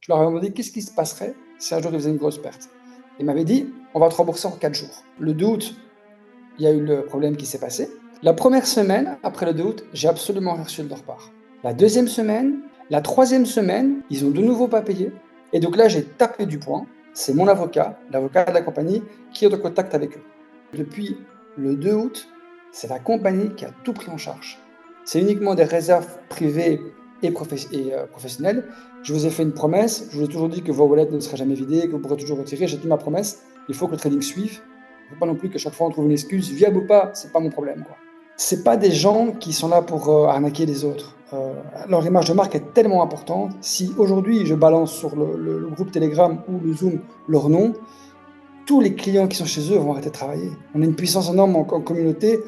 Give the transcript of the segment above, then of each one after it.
Je leur avais demandé qu'est-ce qui se passerait si un jour ils faisaient une grosse perte. Ils m'avaient dit, on va te rembourser en 4 jours. Le 2 août, il y a eu le problème qui s'est passé. La première semaine, après le 2 août, j'ai absolument rien reçu de leur part. La deuxième semaine, la troisième semaine, ils ont de nouveau pas payé. Et donc là, j'ai tapé du poing. C'est mon avocat, l'avocat de la compagnie, qui est en contact avec eux. Depuis le 2 août, c'est la compagnie qui a tout pris en charge. C'est uniquement des réserves privées et professionnelles. Je vous ai fait une promesse. Je vous ai toujours dit que vos wallets ne seraient jamais vidés, que vous pourrez toujours retirer. J'ai tenu ma promesse. Il faut que le trading suive. Il ne faut pas non plus que chaque fois on trouve une excuse. Viable ou pas, c'est pas mon problème, quoi. C'est pas des gens qui sont là pour arnaquer les autres. Leur image de marque est tellement importante. Si aujourd'hui je balance sur le groupe Telegram ou le Zoom leur nom, tous les clients qui sont chez eux vont arrêter de travailler. On a une puissance énorme en communauté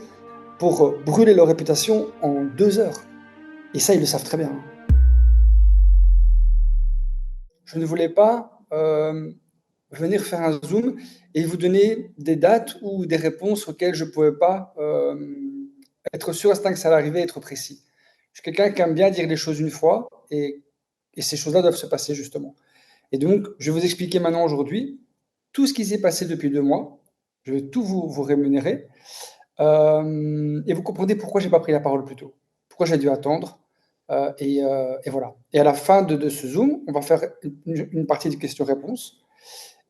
pour brûler leur réputation en 2 heures. Et ça, ils le savent très bien. Je ne voulais pas venir faire un Zoom et vous donner des dates ou des réponses auxquelles je ne pouvais pas être sûr que ça allait arriver, être précis. Je suis quelqu'un qui aime bien dire les choses une fois et ces choses-là doivent se passer justement. Et donc, je vais vous expliquer maintenant aujourd'hui tout ce qui s'est passé depuis 2 mois. Je vais tout vous rémunérer. Et vous comprenez pourquoi j'ai pas pris la parole plus tôt. Pourquoi j'ai dû attendre. Et voilà. Et à la fin de ce Zoom, on va faire une partie de questions-réponses.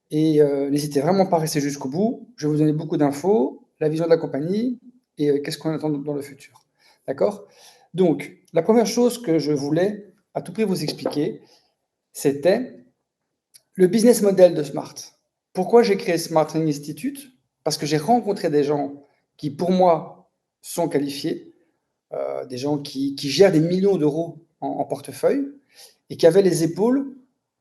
Et n'hésitez vraiment pas à rester jusqu'au bout. Je vais vous donner beaucoup d'infos, la vision de la compagnie et qu'est-ce qu'on attend dans le futur. D'accord? Donc, la première chose que je voulais à tout prix vous expliquer, c'était le business model de Smart. Pourquoi j'ai créé Smart Training Institute? Parce que j'ai rencontré des gens qui, pour moi, sont qualifiés, des gens qui gèrent des millions d'euros en portefeuille et qui avaient les épaules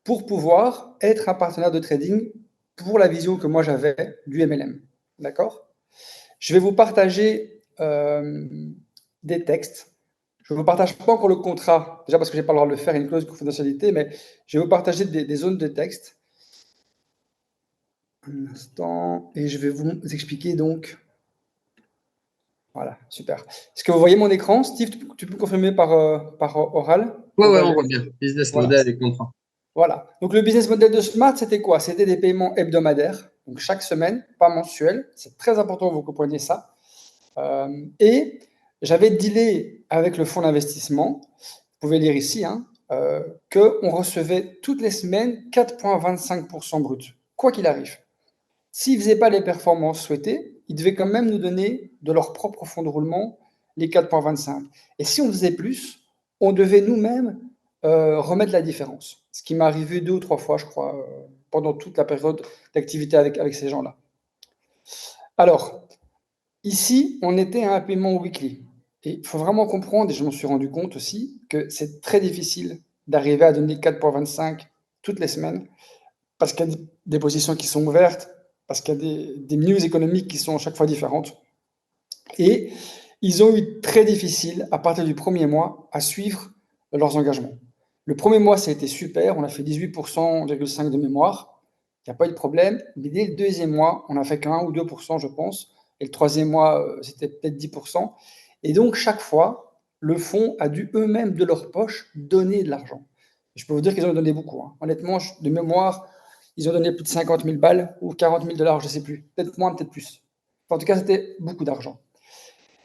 pour pouvoir être un partenaire de trading pour la vision que moi j'avais du MLM. D'accord? Je vais vous partager des textes. Je ne vous partage pas encore le contrat, déjà parce que je n'ai pas le droit de le faire, il y a une clause de confidentialité, mais je vais vous partager des zones de texte. Un instant, et je vais vous expliquer donc. Voilà, super. Est-ce que vous voyez mon écran? Steve, tu peux confirmer par oral? Ouais, ouais, Oral, on voit bien. Business voilà. model et contrat. Voilà. Donc le business model de Smart, c'était quoi? C'était des paiements hebdomadaires, donc chaque semaine, pas mensuels. C'est très important que vous compreniez ça. Et j'avais dealé avec le fonds d'investissement, vous pouvez lire ici, hein, qu'on recevait toutes les semaines 4,25% brut, quoi qu'il arrive. S'ils ne faisaient pas les performances souhaitées, ils devaient quand même nous donner de leur propre fonds de roulement les 4,25. Et si on faisait plus, on devait nous-mêmes remettre la différence. Ce qui m'est arrivé 2 ou 3 fois, je crois, pendant toute la période d'activité avec ces gens-là. Alors, ici, on était à un paiement weekly. Et il faut vraiment comprendre, et je m'en suis rendu compte aussi, que c'est très difficile d'arriver à donner 4,25 toutes les semaines, parce qu'il y a des positions qui sont ouvertes, parce qu'il y a des news économiques qui sont à chaque fois différentes. Et ils ont eu très difficile, à partir du premier mois, à suivre leurs engagements. Le premier mois, ça a été super, on a fait 18,5% de mémoire, il n'y a pas eu de problème, mais dès le deuxième mois, on a fait qu'1 ou 2%, je pense, et le troisième mois, c'était peut-être 10%. Et donc, chaque fois, le fonds a dû eux-mêmes, de leur poche, donner de l'argent. Je peux vous dire qu'ils ont donné beaucoup. Hein. Honnêtement, de mémoire, ils ont donné plus de 50 000 balles ou 40 000 dollars, je ne sais plus. Peut-être moins, peut-être plus. Enfin, en tout cas, c'était beaucoup d'argent.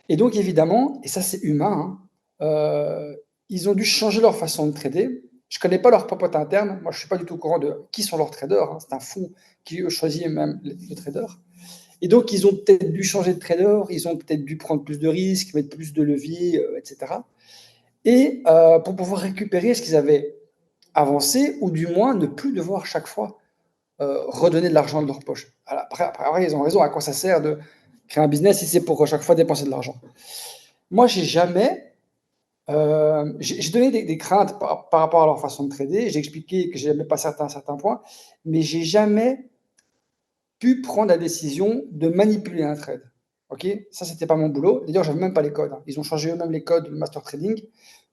Et donc, évidemment, et ça c'est humain, hein, ils ont dû changer leur façon de trader. Je ne connais pas leur popote interne. Moi, je ne suis pas du tout au courant de qui sont leurs traders. Hein. C'est un fonds qui choisit même les traders. Et donc, ils ont peut-être dû changer de trader, ils ont peut-être dû prendre plus de risques, mettre plus de leviers, etc. Et pour pouvoir récupérer ce qu'ils avaient avancé, ou du moins ne plus devoir chaque fois redonner de l'argent de leur poche. Après, ils ont raison. À quoi ça sert de créer un business si c'est pour chaque fois dépenser de l'argent? Moi, j'ai donné des craintes par rapport à leur façon de trader. J'ai expliqué que je n'aimais pas certains points, mais j'ai jamais pu prendre la décision de manipuler un trade. Ok, ça c'était pas mon boulot. D'ailleurs, j'avais même pas les codes. Hein. Ils ont changé eux-mêmes les codes de master trading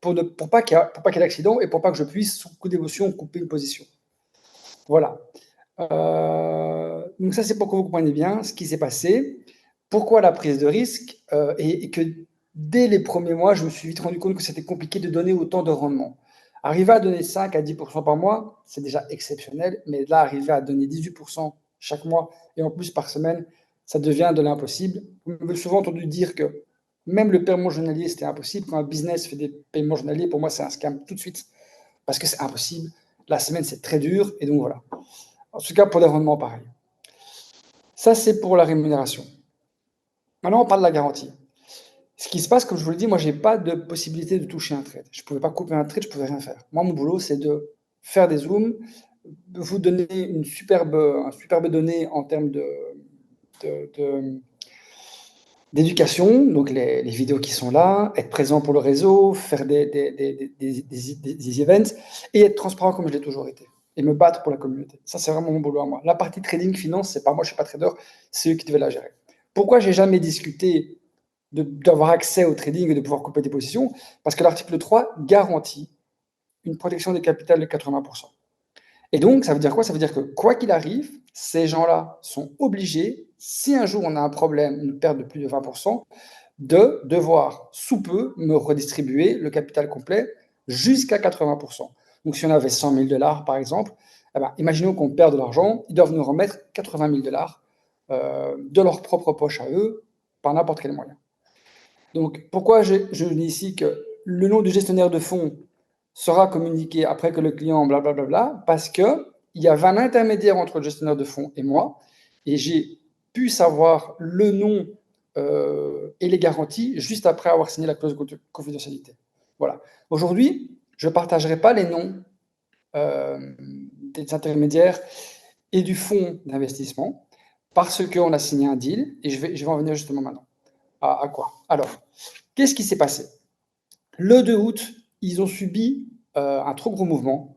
pour pas qu'il y ait d'accident et pour pas que je puisse, sous coup d'émotion, couper une position. Voilà. Donc ça, c'est pour que vous compreniez bien ce qui s'est passé, pourquoi la prise de risque, et que dès les premiers mois, je me suis vite rendu compte que c'était compliqué de donner autant de rendement. Arriver à donner 5 à 10% par mois, c'est déjà exceptionnel, mais là, arriver à donner 18% chaque mois et en plus par semaine, ça devient de l'impossible. Vous m'avez souvent entendu dire que même le paiement journalier, c'était impossible. Quand un business fait des paiements journaliers, pour moi, c'est un scam tout de suite parce que c'est impossible. La semaine, c'est très dur et donc voilà. En tout cas, pour des rendements pareils. Ça, c'est pour la rémunération. Maintenant, on parle de la garantie. Ce qui se passe, comme je vous l'ai dit, moi, je n'ai pas de possibilité de toucher un trade. Je ne pouvais pas couper un trade, je ne pouvais rien faire. Moi, mon boulot, c'est de faire des zooms, de vous donner une superbe donnée en termes d'éducation, donc les vidéos qui sont là, être présent pour le réseau, faire des events et être transparent comme je l'ai toujours été et me battre pour la communauté. Ça, c'est vraiment mon boulot à moi. La partie trading, finance, c'est pas moi, je suis pas trader, c'est eux qui devaient la gérer. Pourquoi j'ai jamais discuté d'avoir accès au trading et de pouvoir couper des positions? Parce que l'article 3 garantit une protection des capitales de 80%. Et donc, ça veut dire quoi? Ça veut dire que quoi qu'il arrive, ces gens-là sont obligés, si un jour on a un problème, une perte de plus de 20%, de devoir, sous peu, me redistribuer le capital complet jusqu'à 80%. Donc, si on avait 100 000 dollars, par exemple, eh ben, imaginons qu'on perd de l'argent, ils doivent nous remettre 80 000 dollars de leur propre poche à eux, par n'importe quel moyen. Donc, pourquoi je dis ici que le nom du gestionnaire de fonds sera communiqué après que le client, blablabla, parce qu'il y avait un intermédiaire entre le gestionnaire de fonds et moi, et j'ai pu savoir le nom et les garanties juste après avoir signé la clause de confidentialité. Voilà. Aujourd'hui, je ne partagerai pas les noms des intermédiaires et du fonds d'investissement parce qu'on a signé un deal, et je vais en venir justement maintenant. À quoi? Alors, qu'est-ce qui s'est passé? Le 2 août, ils ont subi un trop gros mouvement.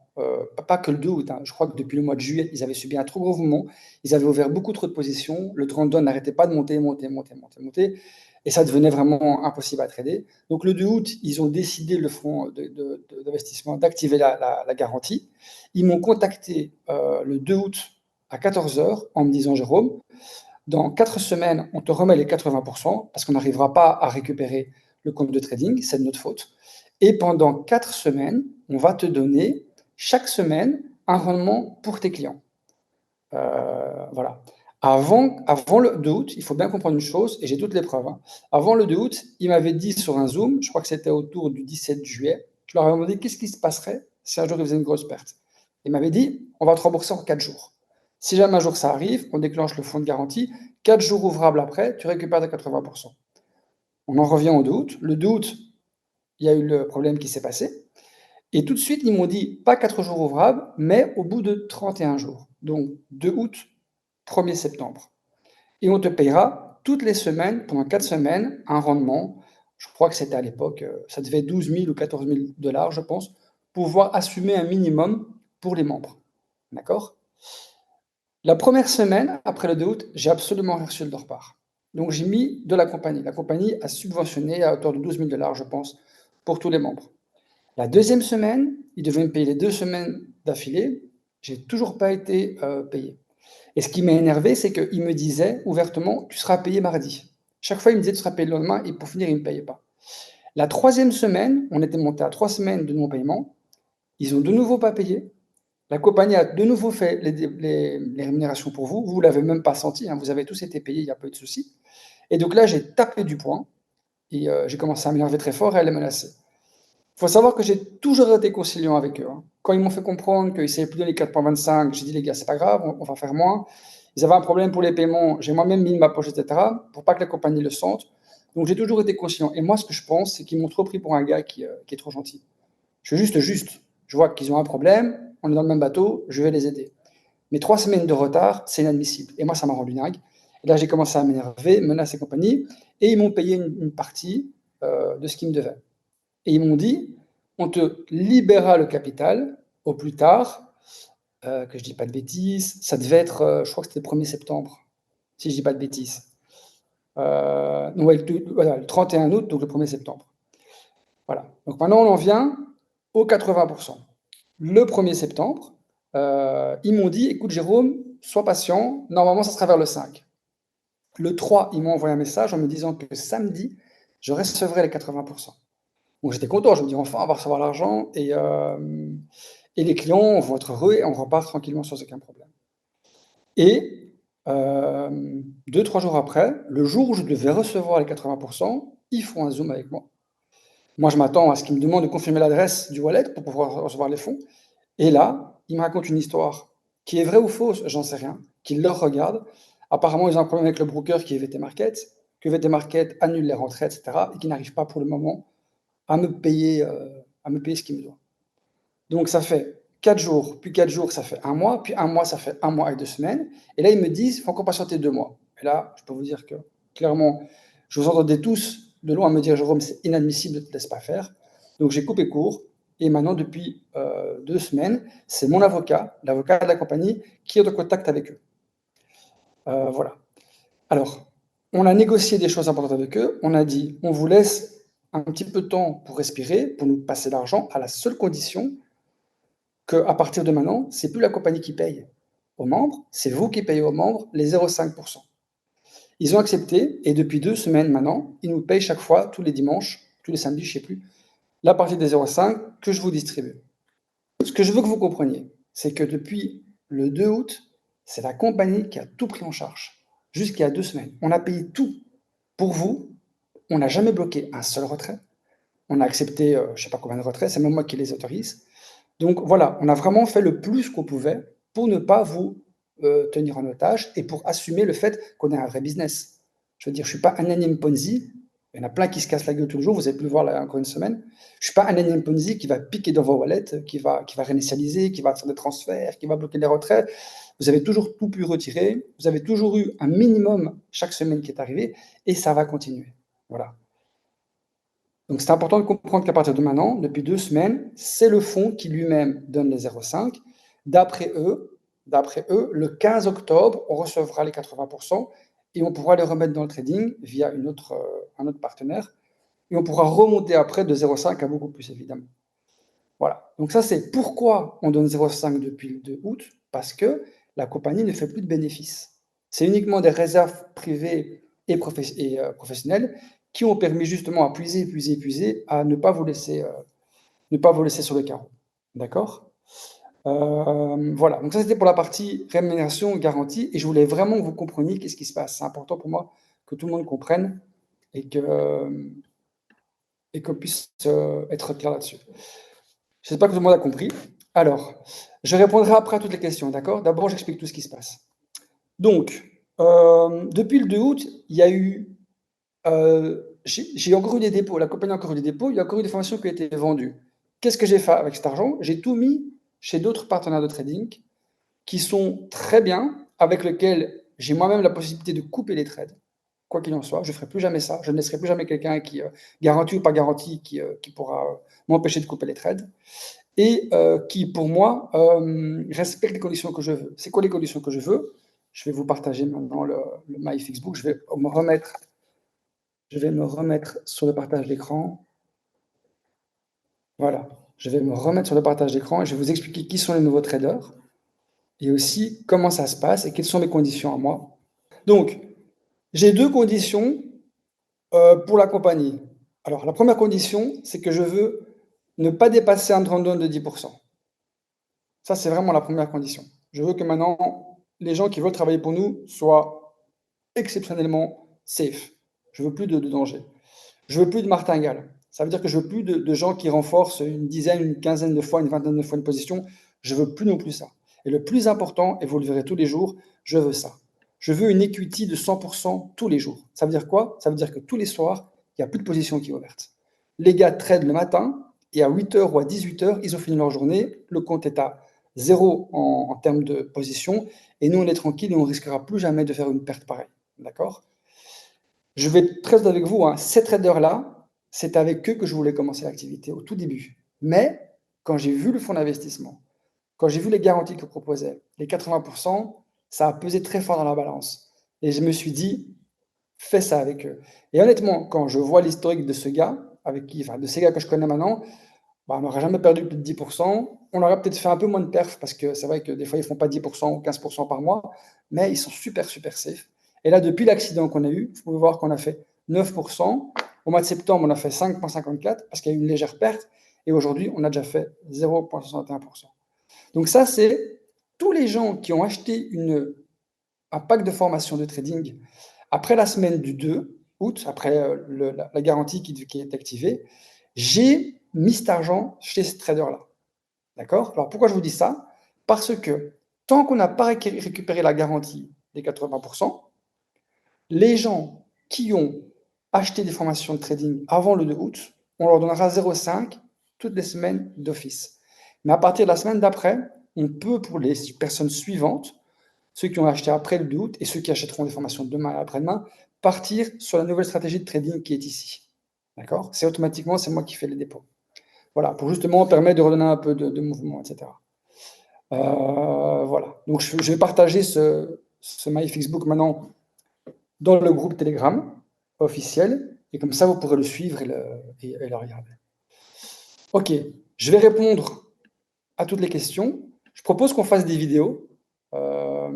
Pas que le 2 août, hein, je crois que depuis le mois de juillet, ils avaient subi un trop gros mouvement. Ils avaient ouvert beaucoup trop de positions. Le Trendon n'arrêtait pas de monter, monter, monter, monter, monter. Et ça devenait vraiment impossible à trader. Donc le 2 août, ils ont décidé, le fonds d'investissement, d'activer la garantie. Ils m'ont contacté le 2 août à 14 h en me disant, Jérôme, dans 4 semaines, on te remet les 80% parce qu'on n'arrivera pas à récupérer le compte de trading, c'est de notre faute. Et pendant 4 semaines, on va te donner chaque semaine un rendement pour tes clients. Voilà. Avant le 2 août, il faut bien comprendre une chose, et j'ai toutes les preuves. Hein. Avant le 2 août, il m'avait dit sur un Zoom, je crois que c'était autour du 17 juillet, je leur avais demandé qu'est-ce qui se passerait si un jour ils faisaient une grosse perte. Il m'avait dit, on va te rembourser en 4 jours. Si jamais un jour ça arrive, on déclenche le fonds de garantie, 4 jours ouvrables après, tu récupères tes 80%. On en revient au 2 août. Le 2 août, il y a eu le problème qui s'est passé. Et tout de suite, ils m'ont dit, pas 4 jours ouvrables, mais au bout de 31 jours. Donc 2 août, 1er septembre. Et on te payera toutes les semaines, pendant 4 semaines, un rendement. Je crois que c'était à l'époque, ça devait être 12 000 ou 14 000 dollars, je pense, pour pouvoir assumer un minimum pour les membres. D'accord? La première semaine, après le 2 août, j'ai absolument rien reçu de leur part. Donc j'ai mis de la compagnie. La compagnie a subventionné à hauteur de 12 000 dollars, je pense, pour tous les membres. La deuxième semaine, ils devaient me payer les 2 semaines d'affilée. J'ai toujours pas été payé. Et ce qui m'a énervé, c'est qu'il me disait ouvertement, tu seras payé mardi. Chaque fois, il me disait, tu seras payé le lendemain, et pour finir, il ne me payait pas. La troisième semaine, on était monté à 3 semaines de non-paiement. Ils ont de nouveau pas payé. La compagnie a de nouveau fait les rémunérations pour vous. Vous ne l'avez même pas senti. Hein, vous avez tous été payés, il n'y a pas eu de souci. Et donc là, j'ai tapé du poing et j'ai commencé à m'énerver très fort et à les menacer. Il faut savoir que j'ai toujours été conciliant avec eux. Hein. Quand ils m'ont fait comprendre qu'ils ne savaient plus donner 4,25, j'ai dit, les gars, c'est pas grave, on va faire moins. Ils avaient un problème pour les paiements, j'ai moi-même mis de ma poche, etc., pour pas que la compagnie le sente. Donc j'ai toujours été conciliant. Et moi, ce que je pense, c'est qu'ils m'ont trop pris pour un gars qui est trop gentil. Je suis juste. Je vois qu'ils ont un problème, on est dans le même bateau, je vais les aider. Mais 3 semaines de retard, c'est inadmissible. Et moi, ça m'a rendu dingue. Et là, j'ai commencé à m'énerver, menacer et compagnie, et ils m'ont payé une partie de ce qu'ils me devaient. Et ils m'ont dit, on te libérera le capital au plus tard, que je dis pas de bêtises, ça devait être, je crois que c'était le 1er septembre, si je dis pas de bêtises. Ouais, voilà, le 31 août, donc le 1er septembre. Voilà. Donc maintenant, on en vient aux 80%. Le 1er septembre, ils m'ont dit, écoute Jérôme, sois patient, normalement ça sera vers le 5. Le 3, ils m'ont envoyé un message en me disant que samedi, je recevrai les 80%. Donc j'étais content, je me dis enfin on va recevoir l'argent et les clients vont être heureux et on repart tranquillement sans aucun problème. Et 2-3 jours après, le jour où je devais recevoir les 80%, ils font un Zoom avec moi. Moi, je m'attends à ce qu'ils me demandent de confirmer l'adresse du wallet pour pouvoir recevoir les fonds. Et là, ils me racontent une histoire qui est vraie ou fausse, j'en sais rien, qu'ils leur regardent. Apparemment, ils ont un problème avec le broker qui est VT Market, que VT Market annule les rentrées, etc., et qui n'arrive pas pour le moment à me payer ce qu'il me doit. Donc ça fait 4 jours, puis 4 jours, ça fait un mois, puis un mois, ça fait un mois et 2 semaines. Et là, ils me disent, il faut encore patienter 2 mois. Et là, je peux vous dire que, clairement, je vous entendais tous de loin me dire, Jérôme, c'est inadmissible, ne te laisse pas faire. Donc j'ai coupé court. Et maintenant, depuis 2 semaines, c'est mon avocat, l'avocat de la compagnie, qui est en contact avec eux. Voilà. Alors, on a négocié des choses importantes avec eux. On a dit, on vous laisse un petit peu de temps pour respirer, pour nous passer l'argent, à la seule condition qu'à partir de maintenant, c'est plus la compagnie qui paye aux membres, c'est vous qui payez aux membres les 0,5%. Ils ont accepté et depuis 2 semaines maintenant, ils nous payent chaque fois, tous les dimanches, tous les samedis, je ne sais plus, la partie des 0,5 que je vous distribue. Ce que je veux que vous compreniez, c'est que depuis le 2 août, c'est la compagnie qui a tout pris en charge. Jusqu'il y a 2 semaines. On a payé tout pour vous. On n'a jamais bloqué un seul retrait. On a accepté, je ne sais pas combien de retraits, c'est même moi qui les autorise. Donc voilà, on a vraiment fait le plus qu'on pouvait pour ne pas vous tenir en otage et pour assumer le fait qu'on est un vrai business. Je veux dire, je ne suis pas un énième Ponzi. Il y en a plein qui se cassent la gueule tous les jours. Vous avez pu le voir là, encore une semaine. Je ne suis pas un énième Ponzi qui va piquer dans vos wallets, qui va réinitialiser, qui va faire des transferts, qui va bloquer les retraits. Vous avez toujours tout pu retirer. Vous avez toujours eu un minimum chaque semaine qui est arrivé et ça va continuer. Voilà. Donc c'est important de comprendre qu'à partir de maintenant, depuis 2 semaines, c'est le fonds qui lui-même donne les 0,5. D'après eux, le 15 octobre, on recevra les 80% et on pourra les remettre dans le trading via un autre partenaire. Et on pourra remonter après de 0,5 à beaucoup plus, évidemment. Voilà. Donc ça, c'est pourquoi on donne 0,5 depuis le 2 août, parce que la compagnie ne fait plus de bénéfices. C'est uniquement des réserves privées et professionnelles qui ont permis justement à puiser, à ne pas vous laisser sur le carreau. D'accord? Voilà, donc ça c'était pour la partie rémunération garantie, et je voulais vraiment que vous compreniez qu'est-ce qui se passe. C'est important pour moi que tout le monde comprenne et qu'on puisse être clair là-dessus. J'espère que tout le monde a compris. Alors, je répondrai après à toutes les questions, d'accord? D'abord, j'explique tout ce qui se passe. Donc, depuis le 2 août, il y a eu j'ai encore eu des dépôts, la compagnie a encore eu des dépôts, il y a encore eu des formations qui ont été vendues. Qu'est-ce que j'ai fait avec cet argent? J'ai tout mis chez d'autres partenaires de trading qui sont très bien, avec lesquels j'ai moi-même la possibilité de couper les trades. Quoi qu'il en soit, je ne ferai plus jamais ça. Je ne laisserai plus jamais quelqu'un qui, garanti ou pas garanti, qui pourra m'empêcher de couper les trades. Et qui, pour moi, respecte les conditions que je veux. C'est quoi les conditions que je veux? Je vais vous partager maintenant le MyFixBook. Je vais me remettre sur le partage d'écran. Voilà. Je vais me remettre sur le partage d'écran et je vais vous expliquer qui sont les nouveaux traders et aussi comment ça se passe et quelles sont mes conditions à moi. Donc, j'ai 2 conditions pour la compagnie. Alors, la première condition, c'est que je veux ne pas dépasser un drawdown de 10%. Ça, c'est vraiment la première condition. Je veux que maintenant, les gens qui veulent travailler pour nous soient exceptionnellement safe. Je veux plus de danger. Je veux plus de martingale. Ça veut dire que je veux plus de gens qui renforcent une dizaine, une quinzaine de fois, une vingtaine de fois une position. Je veux plus non plus ça. Et le plus important, et vous le verrez tous les jours, je veux ça. Je veux une equity de 100% tous les jours. Ça veut dire quoi? Ça veut dire que tous les soirs, il n'y a plus de position qui est ouverte. Les gars tradent le matin et à 8h ou à 18h, ils ont fini leur journée. Le compte est à 0 en termes de position. Et nous, on est tranquille et on ne risquera plus jamais de faire une perte pareille. D'accord? Je vais être très honnête avec vous, hein, ces traders-là, c'est avec eux que je voulais commencer l'activité au tout début. Mais quand j'ai vu le fonds d'investissement, quand j'ai vu les garanties qu'ils proposaient, les 80%, ça a pesé très fort dans la balance. Et je me suis dit, fais ça avec eux. Et honnêtement, quand je vois l'historique de ce gars, de ces gars que je connais maintenant, bah, on n'aurait jamais perdu plus de 10%. On aurait peut-être fait un peu moins de perf parce que c'est vrai que des fois, ils ne font pas 10% ou 15% par mois, mais ils sont super, super safe. Et là, depuis l'accident qu'on a eu, vous pouvez voir qu'on a fait 9%. Au mois de septembre, on a fait 5,54 parce qu'il y a eu une légère perte. Et aujourd'hui, on a déjà fait 0,61%. Donc ça, c'est tous les gens qui ont acheté un pack de formation de trading après la semaine du 2 août, après la garantie qui est activée. J'ai mis cet argent chez ce trader-là. D'accord? Alors pourquoi je vous dis ça? Parce que tant qu'on n'a pas récupéré la garantie des 80%, les gens qui ont acheté des formations de trading avant le 2 août, on leur donnera 0,5 toutes les semaines d'office. Mais à partir de la semaine d'après, on peut, pour les personnes suivantes, ceux qui ont acheté après le 2 août et ceux qui achèteront des formations demain et après-demain, partir sur la nouvelle stratégie de trading qui est ici. D'accord? C'est automatiquement, c'est moi qui fais les dépôts. Voilà, pour justement permettre de redonner un peu de mouvement, etc. Voilà. Donc, je vais partager ce MyFixBook maintenant dans le groupe Telegram officiel. Et comme ça, vous pourrez le suivre et le regarder. OK. Je vais répondre à toutes les questions. Je propose qu'on fasse des vidéos. Que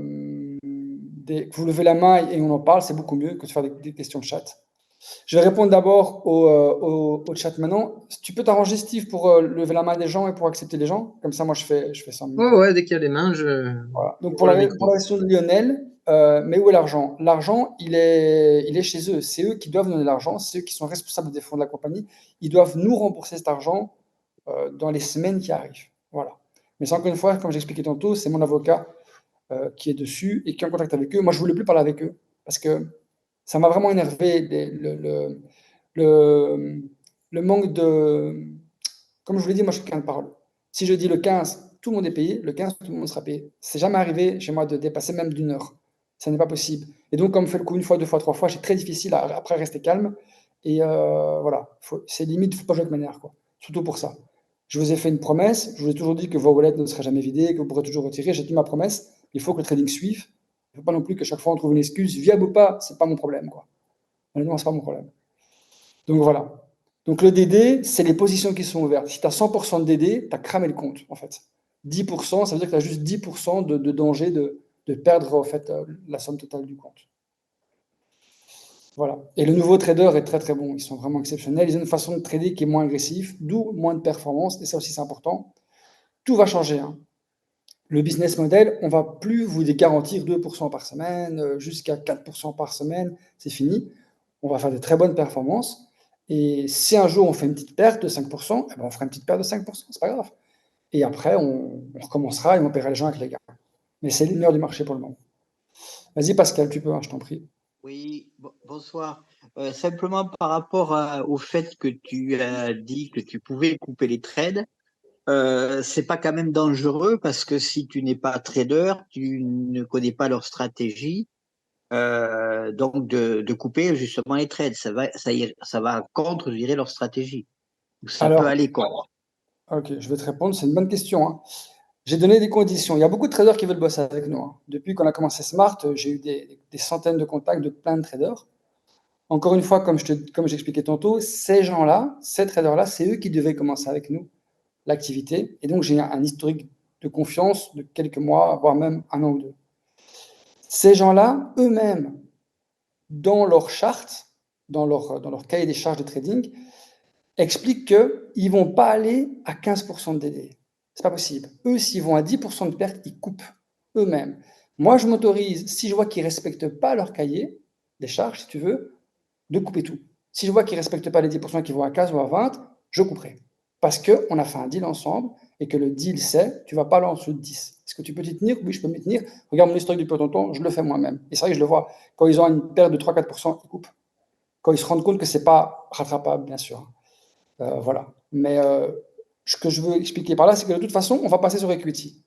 vous levez la main et on en parle, c'est beaucoup mieux que de faire des questions de chat. Je vais répondre d'abord au chat maintenant. Tu peux t'arranger, Steve, pour lever la main des gens et pour accepter les gens? Comme ça, moi, je fais ça en même temps. Ouais, dès qu'il y a des mains, Voilà. Donc, pour le pour la micro. question de Lionel, mais où est l'argent? L'argent, il est chez eux. C'est eux qui doivent donner l'argent. C'est eux qui sont responsables des fonds de la compagnie. Ils doivent nous rembourser cet argent dans les semaines qui arrivent. Voilà. Mais c'est encore une fois, comme j'expliquais tantôt, c'est mon avocat qui est dessus et qui est en contact avec eux. Moi, je ne voulais plus parler avec eux parce que ça m'a vraiment énervé le, le manque de. Comme je vous l'ai dit, moi, je suis quelqu'un de parole. Si je dis le 15, tout le monde est payé, le 15, tout le monde sera payé. C'est jamais arrivé chez moi de dépasser même d'une heure. Ça n'est pas possible. Et donc, comme on fait le coup une fois, deux fois, trois fois, c'est très difficile à après rester calme. Et voilà, c'est limite, il ne faut pas jouer avec ma nerf, quoi. Surtout pour ça. Je vous ai fait une promesse, je vous ai toujours dit que vos wallets ne seraient jamais vidés, que vous pourrez toujours retirer. J'ai tenu ma promesse. Il faut que le trading suive. Il ne faut pas non plus que chaque fois on trouve une excuse. Viable ou pas, c'est pas mon problème, quoi. Honnêtement, c'est pas mon problème. Donc voilà. Donc le DD, c'est les positions qui sont ouvertes. Si tu as 100% de DD, tu as cramé le compte, en fait. 10%, ça veut dire que tu as juste 10% de danger de perdre, en fait, la somme totale du compte. Voilà. Et le nouveau trader est très très bon. Ils sont vraiment exceptionnels. Ils ont une façon de trader qui est moins agressive, d'où moins de performance. Et ça aussi, c'est important. Tout va changer, hein. Le business model, on va plus vous garantir 2% par semaine, jusqu'à 4% par semaine. C'est fini. On va faire de très bonnes performances. Et si un jour on fait une petite perte de 5%, eh ben on fera une petite perte de 5%, c'est pas grave. Et après, on recommencera et on paiera les gens avec les gains. Mais c'est l'honneur du marché pour le moment. Vas-y Pascal, tu peux, hein, je t'en prie. Oui, bonsoir. Simplement par rapport au fait que tu as dit que tu pouvais couper les trades, c'est pas quand même dangereux parce que si tu n'es pas trader, tu ne connais pas leur stratégie, donc de couper justement les trades, ça va contre, je dirais, leur stratégie. Ça peut Alors, aller contre. ok, je vais te répondre, c'est une bonne question, hein. J'ai donné des conditions. Il y a beaucoup de traders qui veulent bosser avec nous, hein. Depuis qu'on a commencé Smart, j'ai eu des centaines de contacts de plein de traders. Encore une fois, comme j'expliquais tantôt, ces gens-là, ces traders-là, c'est eux qui devaient commencer avec nous l'activité. Et donc, j'ai un historique de confiance de quelques mois, voire même un an ou deux. Ces gens-là, eux-mêmes, dans leur charte, dans leur cahier des charges de trading, expliquent qu'ils ne vont pas aller à 15% de DD. C'est pas possible. Eux, s'ils vont à 10% de perte, ils coupent eux-mêmes. Moi, je m'autorise, si je vois qu'ils ne respectent pas leur cahier des charges, si tu veux, de couper tout. Si je vois qu'ils ne respectent pas les 10% qui vont à 15 ou à 20, je couperai. Parce qu'on a fait un deal ensemble et que le deal, c'est tu ne vas pas aller en dessous de 10. Est-ce que tu peux t'y tenir? Oui, je peux m'y tenir. Regarde mon historique depuis longtemps, je le fais moi-même. Et c'est vrai que je le vois. Quand ils ont une perte de 3-4%, ils coupent. Quand ils se rendent compte que ce n'est pas rattrapable, bien sûr. Voilà. Mais ce que je veux expliquer par là, c'est que de toute façon, on va passer sur Equity.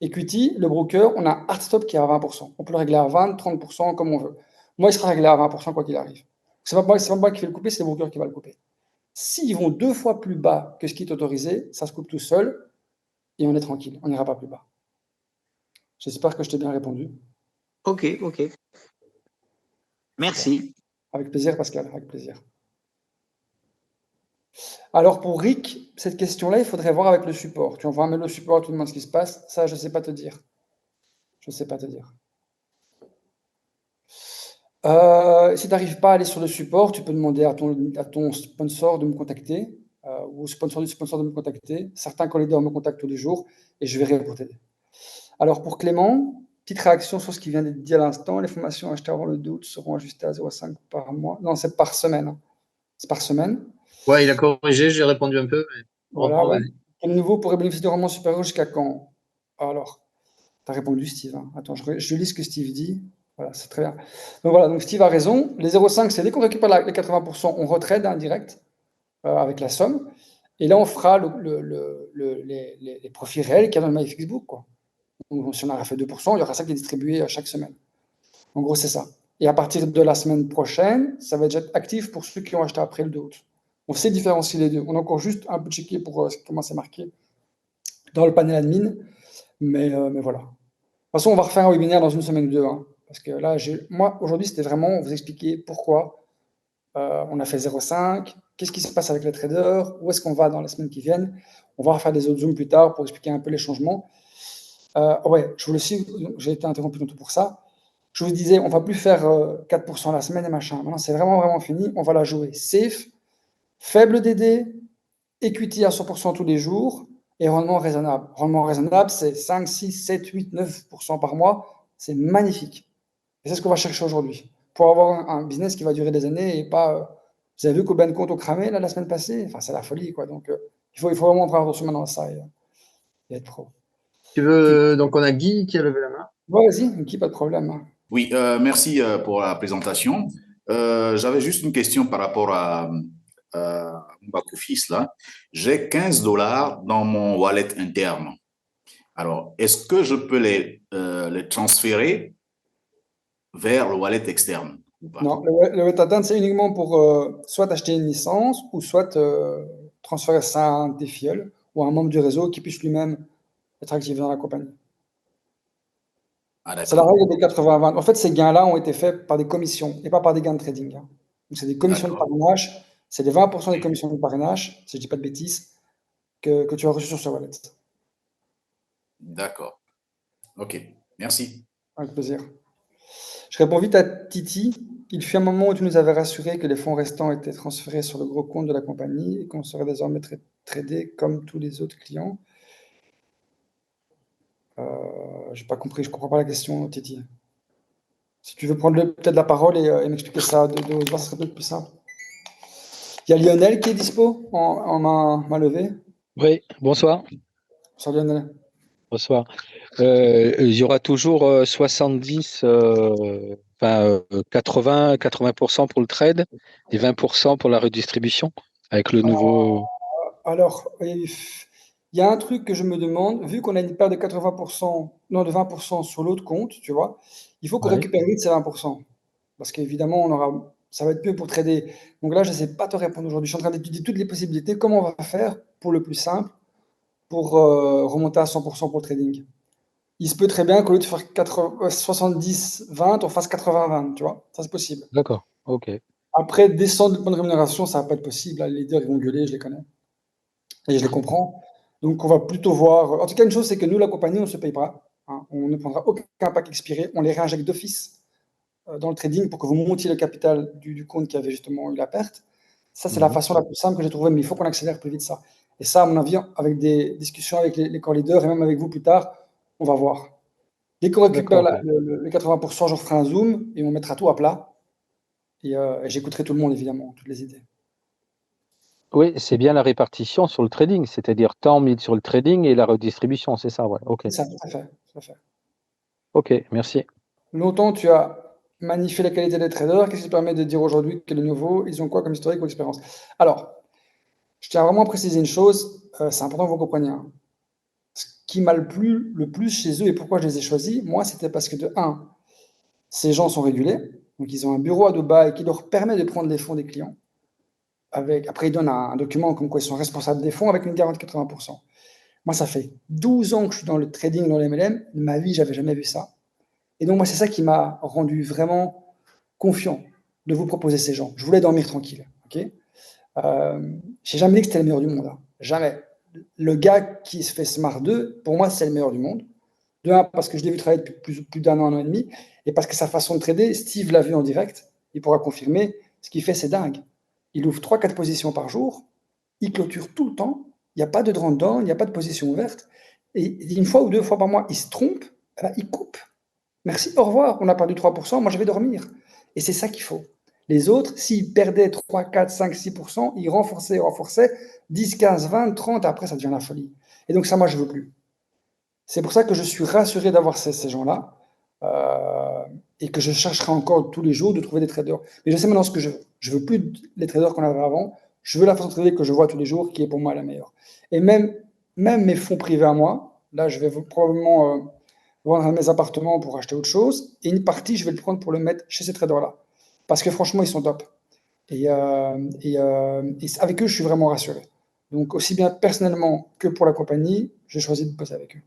Equity, le broker, on a un hard stop qui est à 20%. On peut le régler à 20, 30%, comme on veut. Moi, il sera réglé à 20% quoi qu'il arrive. C'est pas moi qui vais le couper, c'est le broker qui va le couper. S'ils vont 2 fois plus bas que ce qui est autorisé, ça se coupe tout seul et on est tranquille. On n'ira pas plus bas. J'espère que je t'ai bien répondu. Ok, ok. Super. Merci. Avec plaisir, Pascal, avec plaisir. Alors pour Rick, cette question-là, il faudrait voir avec le support. Tu envoies un mail au support, tu demandes ce qui se passe. Ça, je ne sais pas te dire. Je ne sais pas te dire. Si tu n'arrives pas à aller sur le support, tu peux demander à ton sponsor de me contacter ou au sponsor du sponsor de me contacter. Certains candidats me contactent tous les jours et je verrai pour t'aider. Alors pour Clément, petite réaction sur ce qui vient d'être dit à l'instant. Les formations achetées avant le 2 août seront ajustées à 0,5 par mois. Non, c'est par semaine, hein. C'est par semaine. Ouais, il a corrigé, j'ai répondu un peu, mais Voilà, reprends, ouais. vas-y. Quel nouveau pourrait bénéficier de rendement supérieur jusqu'à quand? Alors, tu as répondu, Steve, hein. Attends, je lis ce que Steve dit. Voilà, c'est très bien. Donc voilà, donc Steve a raison. Les 0,5, c'est dès qu'on récupère les 80%, on retraite direct avec la somme. Et là, on fera les profits réels qu'il y a dans le MyFixBook, quoi. Donc, si on a fait 2%, il y aura ça qui est distribué chaque semaine. En gros, c'est ça. Et à partir de la semaine prochaine, ça va déjà être actif pour ceux qui ont acheté après le 2 août. On sait différencier les deux. On a encore juste un peu checké pour comment c'est marqué dans le panel admin. Mais voilà. De toute façon, on va refaire un webinaire dans une semaine ou deux, hein, parce que là, moi, aujourd'hui, c'était vraiment vous expliquer pourquoi on a fait 0,5, qu'est-ce qui se passe avec les traders, où est-ce qu'on va dans les semaines qui viennent. On va refaire des autres zooms plus tard pour expliquer un peu les changements. Ouais, je vous le sais, j'ai été interrompu tantôt pour ça. Je vous disais, on ne va plus faire 4% la semaine et machin. Maintenant, c'est vraiment, vraiment fini. On va la jouer safe, faible DD, equity à 100% tous les jours et rendement raisonnable. Rendement raisonnable, c'est 5, 6, 7, 8, 9% par mois. C'est magnifique. Et c'est ce qu'on va chercher aujourd'hui. Pour avoir un business qui va durer des années et pas. Vous avez vu combien de comptes ont cramé là, la semaine passée? Enfin, c'est la folie, quoi. Donc, il faut vraiment prendre attention maintenant à ça et être pro. Tu veux, donc on a Guy qui a levé la main. Bon, vas-y, Niki, pas de problème. Oui, merci pour la présentation. J'avais juste une question par rapport à mon back-office là. J'ai 15 dollars dans mon wallet interne. Alors, est-ce que je peux les transférer vers le wallet externe ou pas? Non, le wallet interne, c'est uniquement pour soit acheter une licence ou soit transférer ça à un défiole ou à un membre du réseau qui puisse lui-même être actif dans la compagnie. Ah, C'est la d'accord. règle des 80-20. En fait, ces gains-là ont été faits par des commissions et pas par des gains de trading, hein. Donc, c'est des commissions de D'accord. parrainage. C'est les 20% des commissions de parrainage, si je ne dis pas de bêtises, que tu as reçu sur ce wallet. D'accord. OK. Merci. Avec plaisir. Je réponds vite à Titi. Il fut un moment où tu nous avais rassuré que les fonds restants étaient transférés sur le gros compte de la compagnie et qu'on serait désormais tradé comme tous les autres clients. J'ai pas compris, je comprends pas la question, Titi. Si tu veux prendre peut-être la parole et m'expliquer ça de haute voix, ça serait peut-être plus simple. Il y a Lionel qui est dispo en main levée. Oui, bonsoir. Bonsoir Lionel. Bonsoir. Il y aura toujours 70, 80% pour le trade et 20% pour la redistribution avec le nouveau. Alors, il y a un truc que je me demande, vu qu'on a une perte de 80%, non de 20% sur l'autre compte, tu vois, il faut qu'on Ouais. récupère vite ces 20%. Parce qu'évidemment, ça va être mieux pour trader. Donc là, je ne sais pas te répondre aujourd'hui. Je suis en train d'étudier toutes les possibilités. Comment on va faire pour le plus simple, pour remonter à 100% pour le trading. Il se peut très bien qu'au lieu de faire 70-20, on fasse 80-20, tu vois. Ça, c'est possible. D'accord, ok. Après, descendre de bonne rémunération, ça va pas être possible. Là, les leaders, ils vont gueuler, je les connais. Et je les comprends. Donc, on va plutôt voir. En tout cas, une chose, c'est que nous, la compagnie, on ne se paye pas, hein. On ne prendra aucun pack expiré. On les réinjecte d'office dans le trading pour que vous montiez le capital du compte qui avait justement eu la perte. Ça, c'est la façon la plus simple que j'ai trouvée, mais il faut qu'on accélère plus vite ça. Et ça, à mon avis, avec des discussions avec les core leaders et même avec vous plus tard, on va voir. Dès qu'on récupère D'accord, ok. les 80%, j'en ferai un zoom et on mettra tout à plat. Et j'écouterai tout le monde, évidemment, toutes les idées. Oui, c'est bien la répartition sur le trading, c'est-à-dire temps mis sur le trading et la redistribution, c'est ça, ouais. Ok. C'est ça, tout à fait. Tout à fait. Ok, merci. Longtemps, tu as magnifié la qualité des traders. Qu'est-ce qui te permet de dire aujourd'hui que les nouveaux, ils ont quoi comme historique ou expérience? Alors, je tiens vraiment à préciser une chose, c'est important que vous compreniez, hein. Ce qui m'a plu le plus chez eux et pourquoi je les ai choisis, moi, c'était parce que de 1, ces gens sont régulés, donc ils ont un bureau à Dubaï qui leur permet de prendre les fonds des clients. Après, ils donnent un document comme quoi ils sont responsables des fonds avec une garantie de 80%. Moi, ça fait 12 ans que je suis dans le trading, dans l'MLM. De ma vie, j'avais jamais vu ça. Et donc, moi, c'est ça qui m'a rendu vraiment confiant de vous proposer ces gens. Je voulais dormir tranquille. Okay, j'ai jamais dit que c'était le meilleur du monde, hein. Jamais. Le gars qui se fait Smart 2, pour moi, c'est le meilleur du monde. De un, parce que je l'ai vu travailler depuis plus d'un an et demi, et parce que sa façon de trader, Steve l'a vu en direct, il pourra confirmer, ce qu'il fait, c'est dingue. Il ouvre 3-4 positions par jour, il clôture tout le temps, il n'y a pas de drawdown, il n'y a pas de position ouverte, et une fois ou deux fois par mois, il se trompe, eh ben, il coupe. Merci, au revoir, on a perdu 3%, moi je vais dormir. Et c'est ça qu'il faut. Les autres, s'ils perdaient 3, 4, 5, 6%, ils renforçaient, 10, 15, 20, 30, après ça devient la folie. Et donc ça, moi, je ne veux plus. C'est pour ça que je suis rassuré d'avoir ces gens-là et que je chercherai encore tous les jours de trouver des traders. Mais je sais maintenant ce que je veux. Je ne veux plus les traders qu'on avait avant. Je veux la façon de trader que je vois tous les jours qui est pour moi la meilleure. Et même mes fonds privés à moi, là, je vais probablement vendre mes appartements pour acheter autre chose. Et une partie, je vais le prendre pour le mettre chez ces traders-là. Parce que franchement, ils sont top. Et avec eux, je suis vraiment rassuré. Donc, aussi bien personnellement que pour la compagnie, j'ai choisi de bosser avec eux.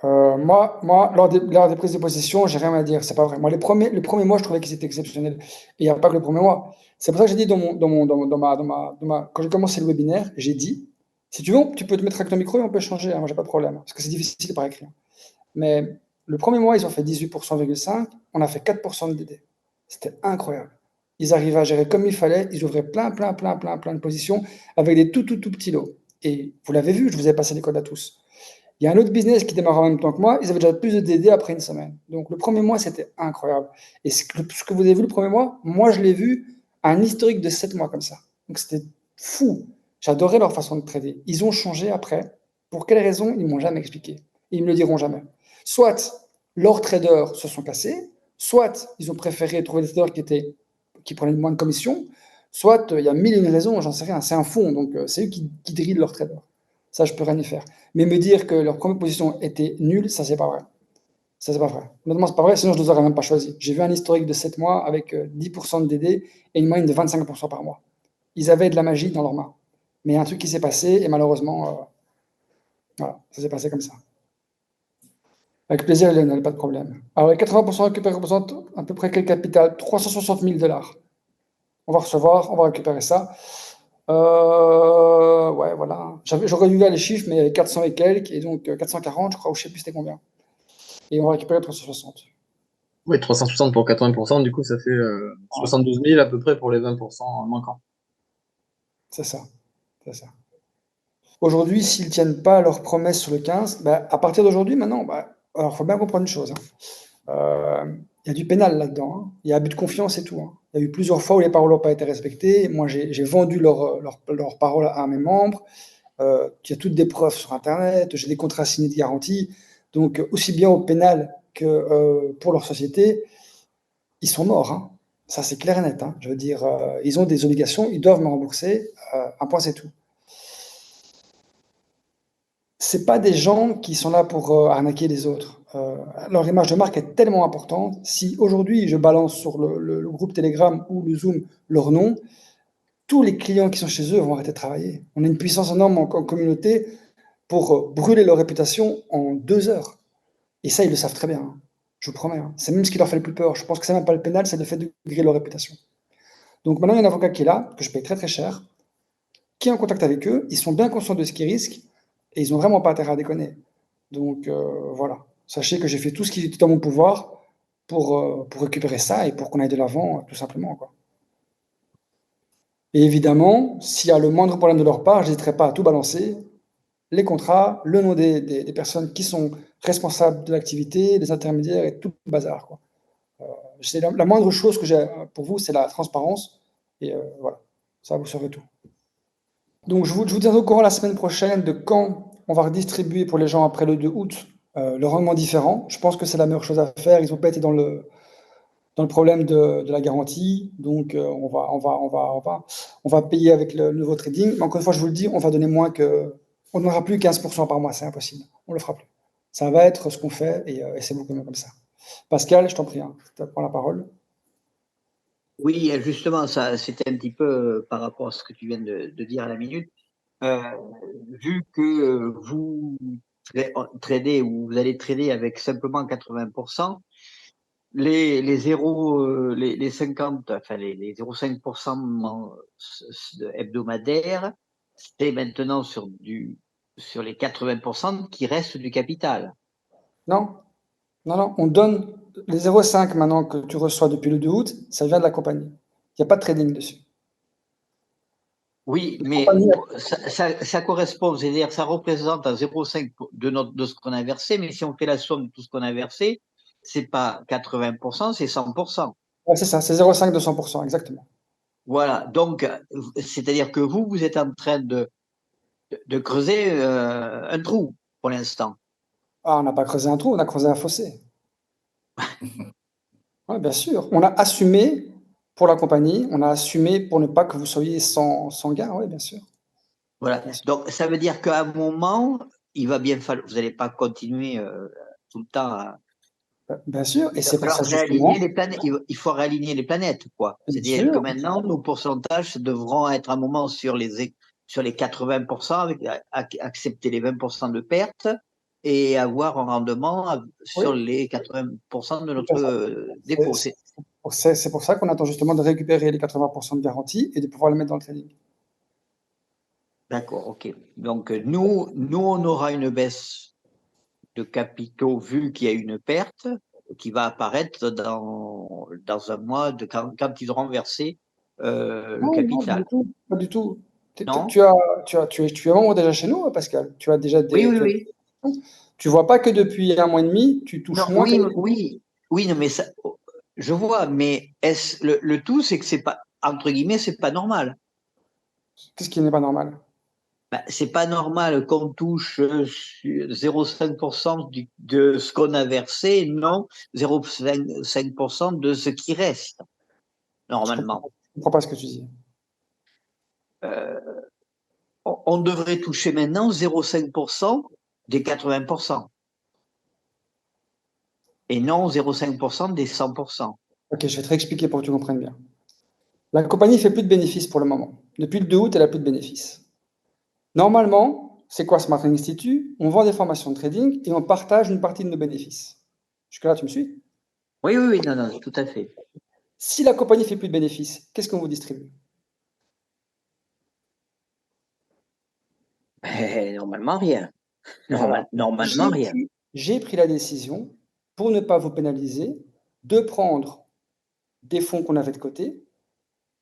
Moi, lors des prises de position, j'ai rien à dire. C'est pas vrai. Moi, le premier mois, je trouvais qu'ils étaient exceptionnels. Et il n'y a pas que le premier mois. C'est pour ça que j'ai dit quand j'ai commencé le webinaire, j'ai dit, si tu veux, tu peux te mettre avec ton micro et on peut changer. Hein, moi, j'ai pas de problème. Parce que c'est difficile par écrit. Mais le premier mois, ils ont fait 18,5%. On a fait 4% de DD. C'était incroyable. Ils arrivaient à gérer comme il fallait. Ils ouvraient plein de positions avec des tout petits lots. Et vous l'avez vu, je vous ai passé les codes à tous. Il y a un autre business qui démarre en même temps que moi, ils avaient déjà plus de DD après une semaine. Donc le premier mois, c'était incroyable. Et ce que vous avez vu le premier mois, moi, je l'ai vu à un historique de 7 mois comme ça. Donc c'était fou. J'adorais leur façon de trader. Ils ont changé après. Pour quelles raisons, ils ne m'ont jamais expliqué. Et ils ne me le diront jamais. Soit leurs traders se sont cassés, soit ils ont préféré trouver des traders qui prenaient moins de commission, soit il y a mille et une raisons, j'en sais rien. C'est un fonds, donc c'est eux qui drillent leurs traders. Ça, je peux rien y faire. Mais me dire que leur première position était nulle, ça, c'est pas vrai. Ça, c'est pas vrai. Honnêtement, c'est pas vrai, sinon je ne les aurais même pas choisis. J'ai vu un historique de 7 mois avec 10% de DD et une moyenne de 25% par mois. Ils avaient de la magie dans leurs mains. Mais il y a un truc qui s'est passé et malheureusement, voilà, ça s'est passé comme ça. Avec plaisir, Lionel, pas de problème. Alors, les 80% récupérés représentent à peu près quel capital? 360 000 $. On va recevoir, on va récupérer ça. Ouais, voilà. J'aurais dû voir les chiffres, mais il y avait 400 et quelques, et donc 440, je crois, ou je sais plus c'était combien. Et on va récupérer 360. Oui, 360 pour 80%, du coup, ça fait 72 000 à peu près pour les 20% manquants. C'est ça. C'est ça. Aujourd'hui, s'ils ne tiennent pas leurs promesses sur le 15, bah, à partir d'aujourd'hui, maintenant, bah, alors il faut bien comprendre une chose. Il y a du pénal là-dedans. Hein. Il y a abus de confiance et tout. Hein. Il y a eu plusieurs fois où les paroles n'ont pas été respectées. Moi, j'ai vendu leurs paroles à mes membres. Il y a toutes des preuves sur Internet. J'ai des contrats signés de garantie. Donc, aussi bien au pénal que pour leur société, ils sont morts. Hein. Ça, c'est clair et net. Hein. Je veux dire, ils ont des obligations. Ils doivent me rembourser. Un point, c'est tout. C'est pas des gens qui sont là pour arnaquer les autres. Leur image de marque est tellement importante. Si aujourd'hui je balance sur le groupe Telegram ou le Zoom leur nom, tous les clients qui sont chez eux vont arrêter de travailler. On a une puissance énorme en communauté pour brûler leur réputation en 2 heures. Et ça, ils le savent très bien. Hein. Je vous promets. Hein. C'est même ce qui leur fait le plus peur. Je pense que c'est même pas le pénal, c'est le fait de griller leur réputation. Donc maintenant, il y a un avocat qui est là, que je paye très très cher, qui est en contact avec eux. Ils sont bien conscients de ce qu'ils risquent et ils n'ont vraiment pas intérêt à déconner. Donc voilà. Sachez que j'ai fait tout ce qui était dans mon pouvoir pour récupérer ça et pour qu'on aille de l'avant, tout simplement. Quoi. Et évidemment, s'il y a le moindre problème de leur part, je n'hésiterai pas à tout balancer, les contrats, le nom des personnes qui sont responsables de l'activité, des intermédiaires et tout le bazar. Quoi. C'est la moindre chose que j'ai pour vous, c'est la transparence. Et voilà, ça vous saurez tout. Donc je vous tiendrai au courant la semaine prochaine de quand on va redistribuer pour les gens après le 2 août le rendement différent. Je pense que c'est la meilleure chose à faire. Ils n'ont pas été dans le problème de la garantie. Donc on va payer avec le nouveau trading. Mais encore une fois, je vous le dis, on va donner moins que... On n'aura plus 15% par mois, c'est impossible. On ne le fera plus. Ça va être ce qu'on fait et c'est beaucoup mieux comme ça. Pascal, je t'en prie, hein, tu prends la parole. Oui, justement, ça, c'était un petit peu par rapport à ce que tu viens de dire à la minute. Vu que vous tradez ou vous allez trader avec simplement 80%, les 50, enfin les 0,5% hebdomadaires, c'est maintenant sur les 80% qui restent du capital. Non, non, non. On donne les 0,5 maintenant que tu reçois depuis le 2 août, ça vient de la compagnie. Il n'y a pas de trading dessus. Oui, La mais compagnie, ça correspond, c'est-à-dire ça représente à 0,5 de ce qu'on a versé, mais si on fait la somme de tout ce qu'on a versé, c'est pas 80%, c'est 100%. ouais, c'est ça, c'est 0,5 de 100%, exactement. Voilà, donc c'est-à-dire que vous êtes en train de creuser un trou pour l'instant. Ah, on n'a pas creusé un trou, on a creusé un fossé. Ouais, bien sûr. On a assumé pour la compagnie, on a assumé pour ne pas que vous soyez sans gain, oui, bien sûr. Voilà, Bien sûr. donc ça veut dire qu'à un moment, il va bien falloir, vous n'allez pas continuer tout le temps à, Bien sûr, et il va c'est pour falloir ça réaligner justement, les planètes, il faut réaligner les planètes, quoi. bien C'est-à-dire que sûr, maintenant, nos pourcentages devront être un moment sur les 80%, accepter les 20% de pertes et avoir un rendement oui, sur les 80% de tout à notre fait. dépôt. C'est pour ça qu'on attend justement de récupérer les 80% de garantie et de pouvoir le mettre dans le trading. D'accord, ok. Donc, nous, on aura une baisse de capitaux vu qu'il y a une perte qui va apparaître dans un mois quand ils auront versé le Non, non, pas du capital. tout, pas du tout. Non? Tu es membre déjà chez nous, Pascal. Tu as déjà Oui, oui, tu as oui. tu vois pas que depuis un mois et demi, tu Non, touches moins que oui, d'habitude. oui, oui, non, mais ça, je vois, mais le tout, c'est que c'est pas, entre guillemets, c'est pas normal. Qu'est-ce qui n'est pas normal? Ben, c'est pas normal qu'on touche 0,5% de ce qu'on a versé, non 0,5% de ce qui reste, normalement. Je comprends pas ce que tu dis. Euh, on devrait toucher maintenant 0,5% des 80% et non 0,5% des 100%. Ok, je vais te réexpliquer pour que tu comprennes bien. La compagnie fait plus de bénéfices pour le moment. Depuis le 2 août, elle a plus de bénéfices. Normalement, c'est quoi Smart Trading Institute? On vend des formations de trading et on partage une partie de nos bénéfices. Jusque-là, tu me suis? Oui, oui, oui, non, non, tout à fait. Si la compagnie fait plus de bénéfices, qu'est-ce qu'on vous distribue? Normalement, rien. Voilà. Normalement, rien. J'ai pris la décision, pour ne pas vous pénaliser, de prendre des fonds qu'on avait de côté,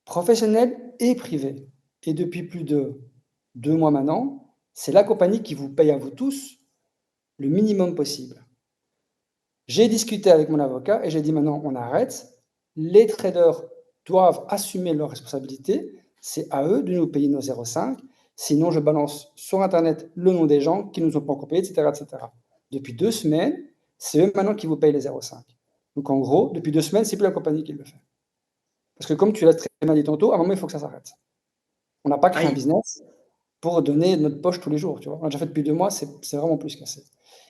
professionnels et privés. Et depuis plus de 2 mois maintenant, c'est la compagnie qui vous paye à vous tous le minimum possible. J'ai discuté avec mon avocat et j'ai dit maintenant on arrête. Les traders doivent assumer leurs responsabilités. C'est à eux de nous payer nos 0,5. Sinon, je balance sur Internet le nom des gens qui nous ont pas encore payé, etc., etc. Depuis 2 semaines, c'est eux maintenant qui vous payent les 0,5. Donc en gros, depuis 2 semaines, c'est plus la compagnie qui le fait. Parce que comme tu l'as très bien dit tantôt, à un moment, il faut que ça s'arrête. On n'a pas créé un Aïe. business pour donner notre poche tous les jours. Tu vois. On a déjà fait depuis 2 mois, c'est vraiment plus qu'assez.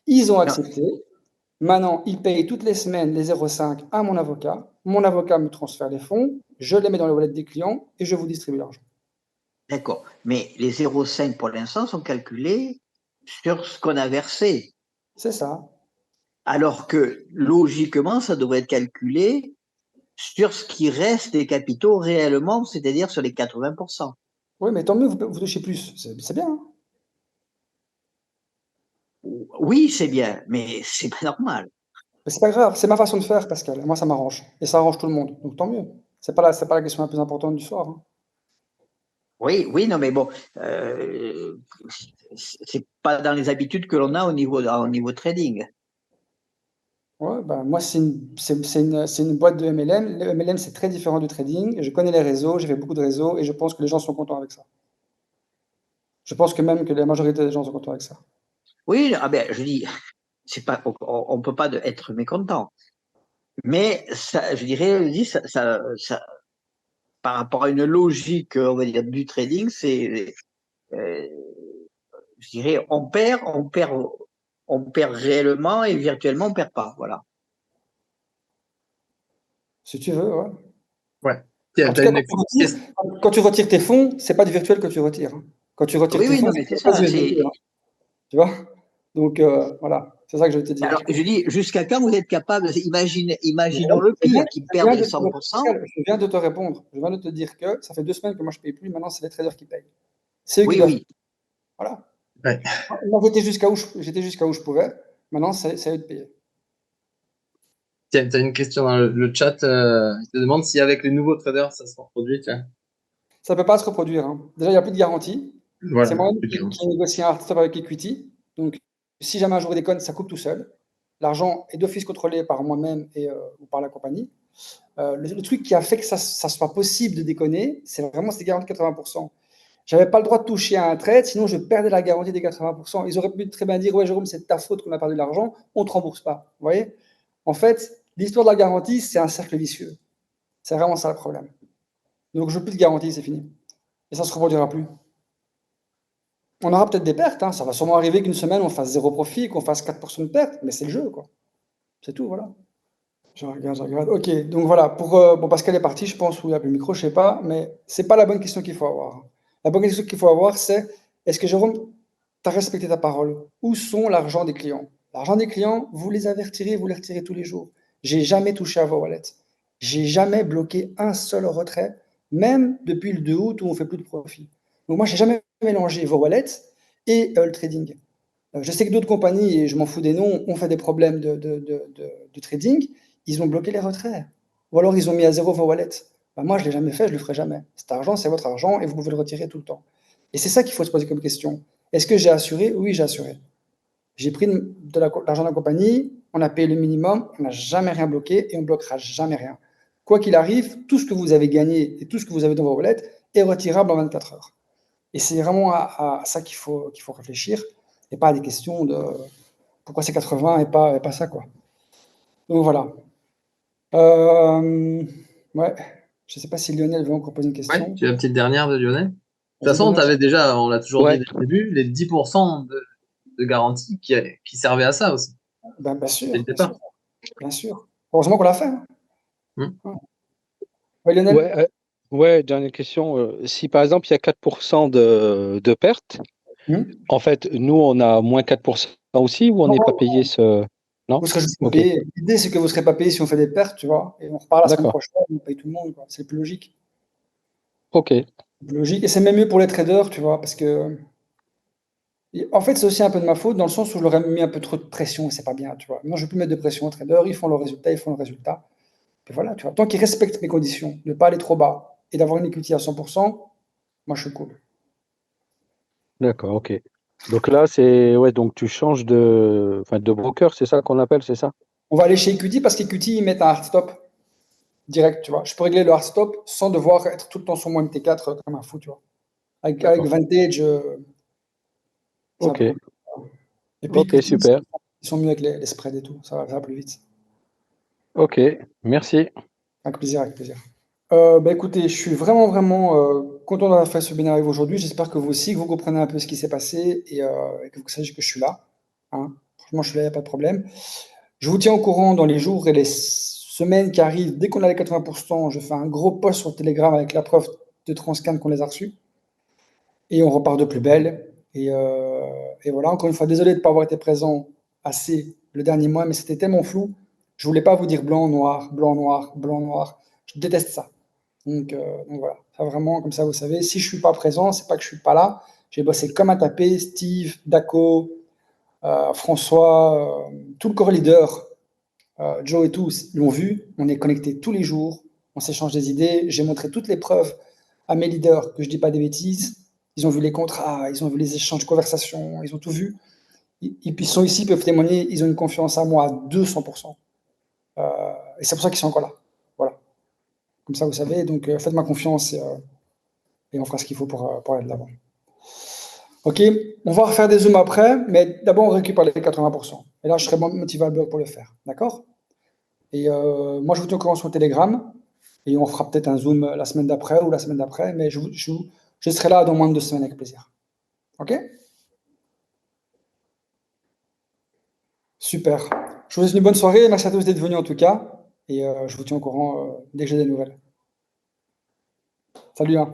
Ils ont Non, accepté. Maintenant, ils payent toutes les semaines les 0,5 à mon avocat. Mon avocat me transfère les fonds, je les mets dans les wallets des clients et je vous distribue l'argent. d'accord. Mais les 0,5 pour l'instant sont calculés sur ce qu'on a versé. C'est ça. Alors que logiquement, ça devrait être calculé sur ce qui reste des capitaux réellement, c'est-à-dire sur les 80%. Oui, mais tant mieux, vous touchez plus. C'est bien. Hein. Oui, c'est bien, mais c'est pas normal. Mais c'est pas grave, c'est ma façon de faire, Pascal. Moi, ça m'arrange. Et ça arrange tout le monde. Donc tant mieux. C'est pas la question la plus importante du soir. Hein. Oui, oui, non, mais bon, c'est pas dans les habitudes que l'on a au niveau trading. Ouais, ben, moi, c'est une boîte de MLM. Le MLM, c'est très différent du trading. Je connais les réseaux, j'ai fait beaucoup de réseaux et je pense que les gens sont contents avec ça. Je pense que même que la majorité des gens sont contents avec ça. Oui, ah ben, je dis, c'est pas, on peut pas être mécontent. Mais ça, je dirais, je dis, par rapport à une logique, on va dire, du trading, euh, je dirais, on perd réellement et virtuellement, on perd pas. Voilà. Si tu veux, ouais. Ouais. Tiens, En tout t'as cas, une question. quand tu retires tes fonds, c'est pas du virtuel que tu retires. Hein. Quand tu retires Oui, tes oui, fonds, non, c'est mais c'est pas ça. du USDT, hein, tu vois? Donc, voilà, c'est ça que je veux te dire. Alors, je dis, jusqu'à quand vous être capable, Je imaginons le pire, qu'ils perdent viens les de te, 100%. je viens de te répondre. Je viens de te dire que ça fait 2 semaines que moi je paye plus. Maintenant, c'est les traders qui payent. C'est eux qui Oui, doivent. oui. Voilà. Ouais. Moi, j'étais jusqu'à où je pouvais. Maintenant, c'est à eux de payer. Tiens, tu as une question dans le chat. Il te demande si avec les nouveaux traders, ça se reproduit. Tiens. Ça ne peut pas se reproduire, hein. Déjà, il n'y a plus de garantie. C'est Voilà. moi qui négocie un hard stop avec Equity. Donc, si jamais un jour il déconne, ça coupe tout seul. L'argent est d'office contrôlé par moi-même ou par la compagnie. Le truc qui a fait que ça soit possible de déconner, c'est vraiment ces garanties de 80%. J'avais pas le droit de toucher à un trade, sinon je perdais la garantie des 80%. Ils auraient pu très bien dire, ouais, Jérôme, c'est de ta faute qu'on a perdu de l'argent, on ne te rembourse pas. Vous voyez? En fait, l'histoire de la garantie, c'est un cercle vicieux. C'est vraiment ça le problème. Donc, je veux plus de garantie, c'est fini. Et ça ne se reproduira plus. On aura peut-être des pertes, hein. Ça va sûrement arriver qu'une semaine, on fasse zéro profit, qu'on fasse 4% de perte, mais c'est le jeu, quoi. C'est tout, voilà. Je regarde. Ok, donc voilà, bon, Pascal est parti, je pense, ou il a plus le micro, je sais pas, mais c'est pas la bonne question qu'il faut avoir. La bonne question qu'il faut avoir, c'est est-ce que Jérôme, tu as respecté ta parole? Où sont l'argent des clients? L'argent des clients, vous les avez retirés, vous les retirez tous les jours. J'ai jamais touché à vos wallets. J'ai jamais bloqué un seul retrait, même depuis le 2 août où on fait plus de profit. Donc moi, j'ai jamais mélangé vos wallets et le trading. Je sais que d'autres compagnies, et je m'en fous des noms, ont fait des problèmes de trading. Ils ont bloqué les retraits. Ou alors ils ont mis à zéro vos wallets. Ben, moi, je ne l'ai jamais fait, je ne le ferai jamais. Cet argent, c'est votre argent et vous pouvez le retirer tout le temps. Et c'est ça qu'il faut se poser comme question. Est-ce que j'ai assuré? Oui, j'ai assuré. J'ai pris de l'argent de la compagnie, on a payé le minimum, on n'a jamais rien bloqué et on ne bloquera jamais rien. Quoi qu'il arrive, tout ce que vous avez gagné et tout ce que vous avez dans vos wallets est retirable en 24 heures. Et c'est vraiment à ça qu'il faut réfléchir et pas à des questions de pourquoi c'est 80 et pas ça, quoi. Donc voilà. Ouais. Je ne sais pas si Lionel veut encore poser une Ouais, question. tu as la petite dernière de Lionel. De toute Vas-y, façon, Lionel. on l'a toujours dit Ouais. dès le début, les 10% de garantie qui servaient à ça aussi. Ben, bien Dès sûr, le bien départ. sûr, bien sûr. Heureusement qu'on l'a fait, hein. Hmm. Ouais, Lionel. Ouais, dernière question. Si par exemple il y a 4% de pertes, en fait, nous on a moins 4% aussi ou on n'est pas Non, payé ce. Non? vous serez juste pas Ok, payé. L'idée, c'est que vous ne serez pas payé si on fait des pertes, tu vois, et on repart la semaine d'accord. prochaine, on paye tout le monde, quoi. C'est le plus logique. Ok, Le plus logique. Et c'est même mieux pour les traders, tu vois, parce que en fait, c'est aussi un peu de ma faute dans le sens où je leur ai mis un peu trop de pression et c'est pas bien, tu vois. Maintenant, je ne veux plus mettre de pression aux traders, ils font le résultat, ils font le résultat. Et voilà, tu vois. Tant qu'ils respectent mes conditions, de ne pas aller trop bas et d'avoir une equity à 100%, moi, je suis cool. d'accord, ok. Donc là, c'est. Ouais, donc tu changes de broker, c'est ça qu'on appelle, c'est ça? On va aller chez Equity parce qu'Equity, ils mettent un hard stop direct, tu vois. Je peux régler le hard stop sans devoir être tout le temps sur mon MT4 comme un fou, tu vois. Avec D'accord. Vantage, c'est un Ok, peu compliqué. Et puis ok, Equity, super. ils sont mieux avec les spreads et tout, ça va plus vite. Ok, merci. Avec plaisir, avec plaisir. Bah, écoutez, je suis vraiment content d'avoir fait ce webinaire avec vous aujourd'hui. J'espère que vous aussi, que vous comprenez un peu ce qui s'est passé et que vous savez que je suis là, hein. Franchement, je suis là, il n'y a pas de problème. Je vous tiens au courant dans les jours et les semaines qui arrivent. Dès qu'on a les 80%, je fais un gros post sur Telegram avec la preuve de Transcan qu'on les a reçus. Et on repart de plus belle. Et voilà, encore une fois, désolé de ne pas avoir été présent assez le dernier mois, mais c'était tellement flou. Je voulais pas vous dire blanc, noir, blanc, noir, blanc, noir. Je déteste ça. Donc voilà, ça vraiment, comme ça, vous savez, si je suis pas présent, c'est pas que je suis pas là. J'ai bossé comme un tapé, Steve, Daco, François, tout le corps leader, Joe et tous l'ont vu. On est connectés tous les jours, on s'échange des idées. J'ai montré toutes les preuves à mes leaders que je dis pas des bêtises. Ils ont vu les contrats, ils ont vu les échanges de conversations, ils ont tout vu. Ils sont ici, ils peuvent témoigner, ils ont une confiance à moi à 200%. Et c'est pour ça qu'ils sont encore là. Voilà. Comme ça, vous savez. Donc, faites-moi confiance et on fera ce qu'il faut pour aller de l'avant. Ok, on va refaire des zooms après, mais d'abord, on récupère les 80%. Et là, je serai motivé à le bloc pour le faire. D'accord? Et moi, je vous tiens au courant sur Telegram. Et on fera peut-être un zoom la semaine d'après ou la semaine d'après. Mais je serai là dans moins de 2 semaines avec plaisir. Ok? Super. Je vous souhaite une bonne soirée. Merci à tous d'être venus en tout cas. Et je vous tiens au courant dès que j'ai des nouvelles. Salut, hein.